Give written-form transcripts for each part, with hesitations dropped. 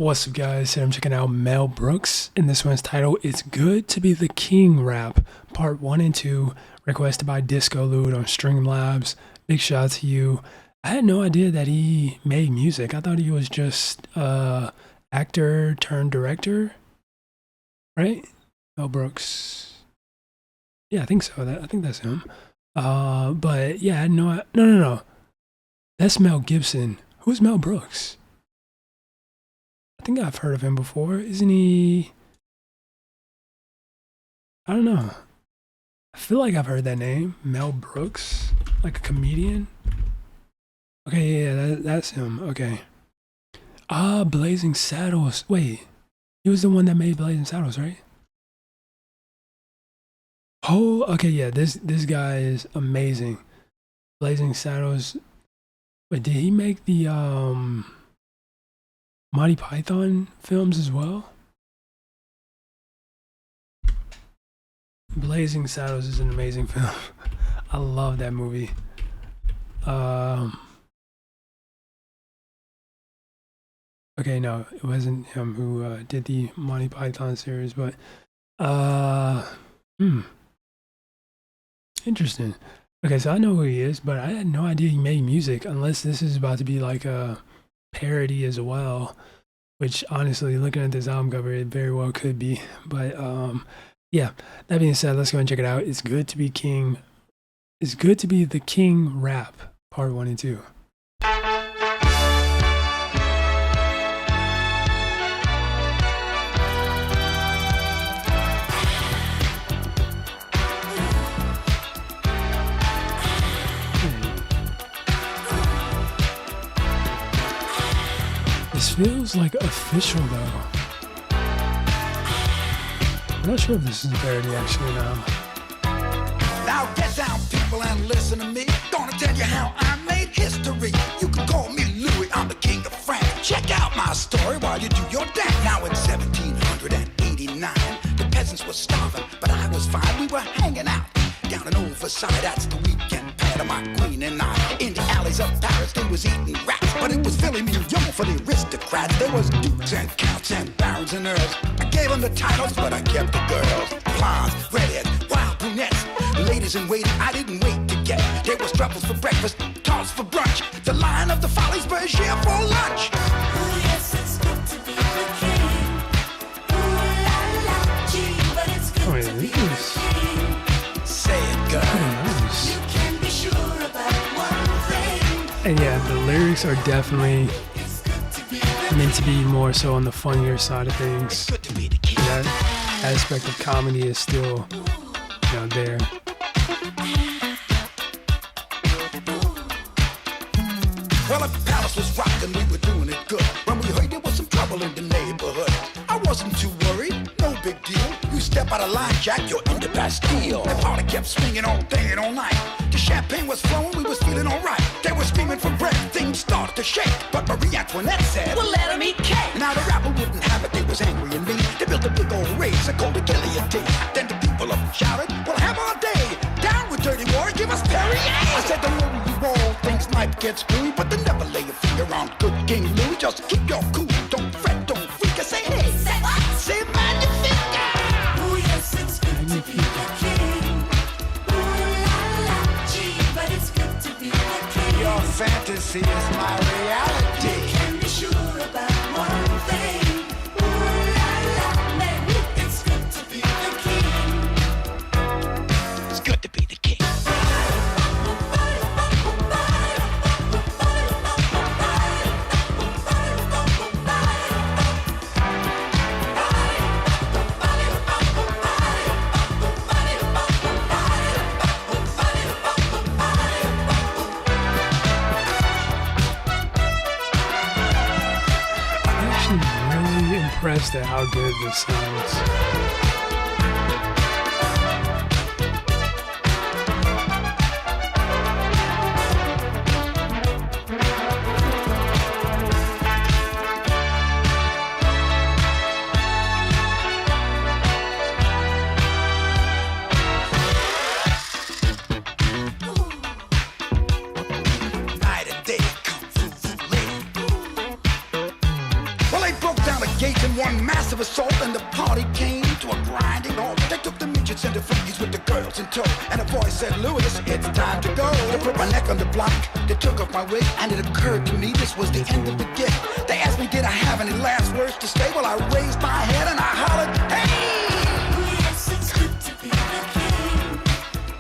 What's up, guys? Today I'm checking out Mel Brooks, and this one's titled It's Good to Be the King Rap, Part 1 and 2, requested by Disco Lude on Streamlabs. Big shout out to you. I had no idea that he made music. I thought he was just actor turned director, right? Mel Brooks. Yeah, I think so. I think that's him. But yeah, I had no. That's Mel Gibson. Who's Mel Brooks? I think I've heard of him before. Isn't he? I don't know. I feel like I've heard that name. Mel Brooks? Like a comedian? Okay, yeah, that's him. Okay. Blazing Saddles. Wait. He was the one that made Blazing Saddles, right? Oh, okay, yeah. This guy is amazing. Blazing Saddles. Wait, did he make the Monty Python films as well? Blazing Saddles is an amazing film. I love that movie. Okay, no, it wasn't him who did the Monty Python series, but interesting. Okay, so I know who he is, but I had no idea he made music, unless this is about to be like a parody as well, which honestly, looking at this album cover, it very well could be. But yeah, that being said, let's go and check it out. It's good to be king. It's good to be the king rap, part 1 and 2. This feels like official though. I'm not sure if this is a parody actually now. Now get down, people, and listen to me. Gonna tell you how I made history. You can call me Louis, I'm the king of France. Check out my story while you do your dance. Now in 1789, the peasants were starving, but I was fine. We were hanging out down in Overside. That's the weekend pad of my queen and I. In the alleys of Paris, they was eating rats, but it was filet mignon for the aristocrats. There was dukes and counts and barons and earls. I gave them the titles, but I kept the girls. Blondes, redheads, wild brunettes, ladies in waiting, I didn't wait to get. There was truffles for breakfast, tarts for brunch, the Lion of the Follies, Berger for lunch. Oh yes, it's good to be the king. Ooh la la, gee, but it's good to be the king. Say it, girl. Nice. You can be sure about one thing. And yeah, the lyrics are definitely It's good to be the meant to be more so on the funnier side of things. Good to be the king. That aspect of comedy is still, there. Well, if the palace was rocking, we were doing it good. When we heard there was some trouble in the neighborhood, I wasn't too worried, no big deal. You step out of line, Jack, you're in the Bastille. The party kept swinging all day and all night. The champagne was flowing, we was feeling all right. They were screaming for bread, things started to shake. But Marie Antoinette said, Well, let 'em eat cake. now the rapper wouldn't have it, they was angry and mean. They built a big old race and called it guillotine. Then the people up shouted, we'll have our day. Down with dirty wars, give us Perrier. I said, don't worry you all, things might get screwy, but then never lay your finger on good King Louis. Just keep your cool, don't fret, don't freak. I say, hey, Say what? say magnifique. Oh yes, it's good to be the king. Ooh la la, gee, but it's good to be the king. Your fantasy is my reality. Can be sure about one thing. Ooh la la, man, it's good to be the king. It's good to be the king. I'm actually really impressed at how good this sounds. Night and day, kung fu lady. Well, they broke down In one massive assault, and the party came to a grinding halt. They took the midgets and the freakies with the girls in tow. And a voice said, Louis, it's time to go. They put my neck on the block, they took off my wig, and it occurred to me this was the end of the gig. They asked me, did I have any last words to say? Well, I raised my head and I hollered, hey! Oh, yes, it's good to be the king.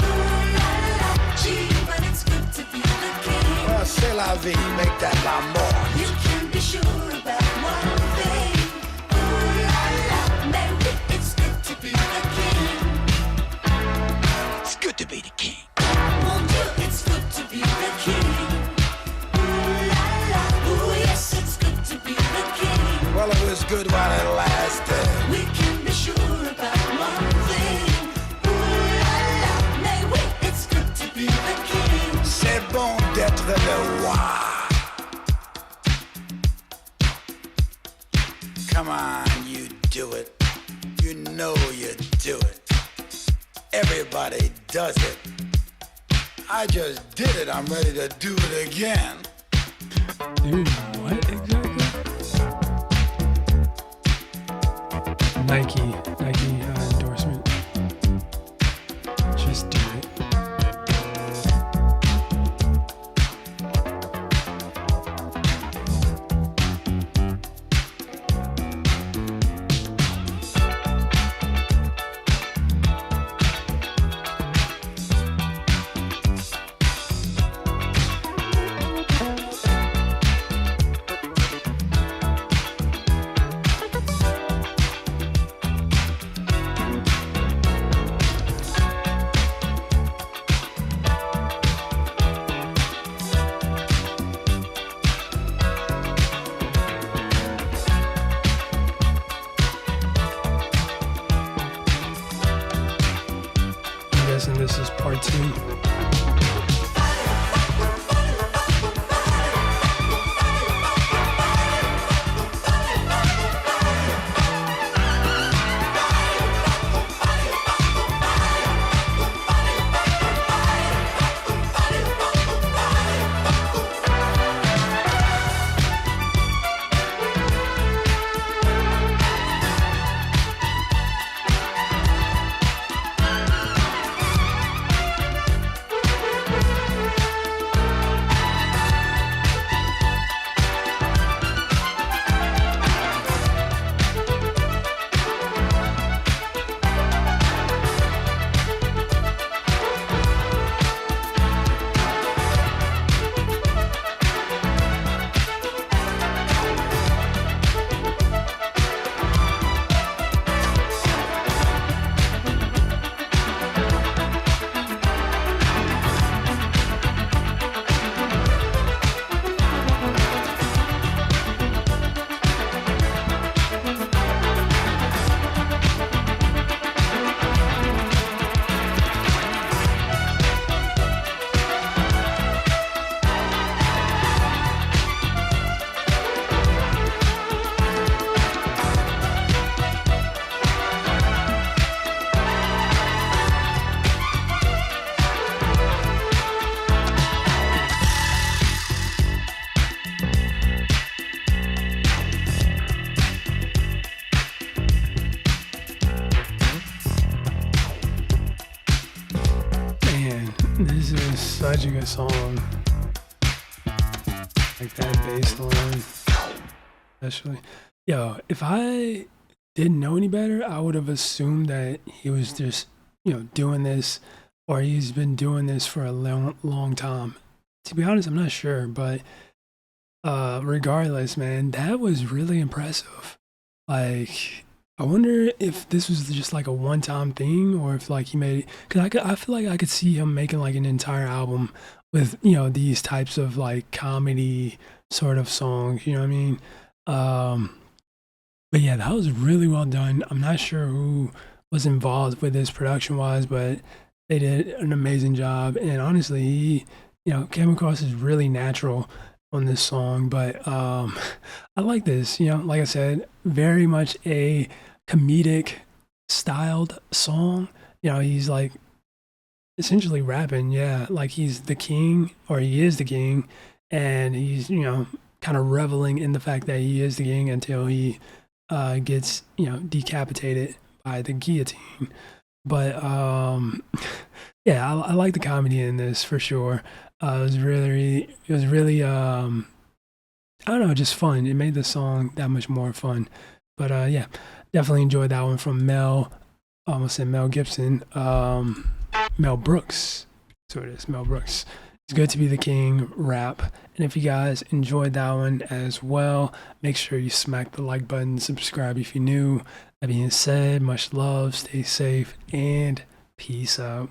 Ooh, la, la, gee, but it's good to be the king. Well, c'est la vie, make that l'amour. You can be sure about one thing. Ooh, la, la, Mary, it's good to be the king. It's good to be the king. Mon Dieu, it's good to be the king. Ooh, la, la, ooh, yes, it's good to be the king. Well, it was good while it lasted. We can be sure about one thing. Ooh, la, la, Mary, it's good to be the king. C'est bon d'être le roi. Come on, you do it. You know you do it. Everybody does it. I just did it. I'm ready to do it again. Dude, what exactly? Nike endorsement. Just do it. I'm guessing this is part 2. This is such a good song. Like that bass line, especially. Yo, if I didn't know any better, I would have assumed that he was just, doing this, or he's been doing this for a long time. To be honest, I'm not sure, but regardless, man, that was really impressive. Like, I wonder if this was just like a one-time thing, or if like he made it. Cause I feel like I could see him making like an entire album with these types of like comedy sort of songs. You know what I mean? But yeah, that was really well done. I'm not sure who was involved with this production-wise, but they did an amazing job. And honestly, he came across as really natural on this song. But I like this. Like I said, very much a comedic styled song. He's like essentially rapping, like he's the king, or he is the king, and he's kind of reveling in the fact that he is the king until he gets, decapitated by the guillotine. But yeah, I like the comedy in this for sure. It was really, I don't know, just fun. It made the song that much more fun. But yeah, definitely enjoyed that one from Mel. Almost said Mel Gibson. Mel Brooks. So it is Mel Brooks. It's good to be the king rap. And if you guys enjoyed that one as well, make sure you smack the like button, subscribe if you're new. That being said, much love, stay safe, and peace out.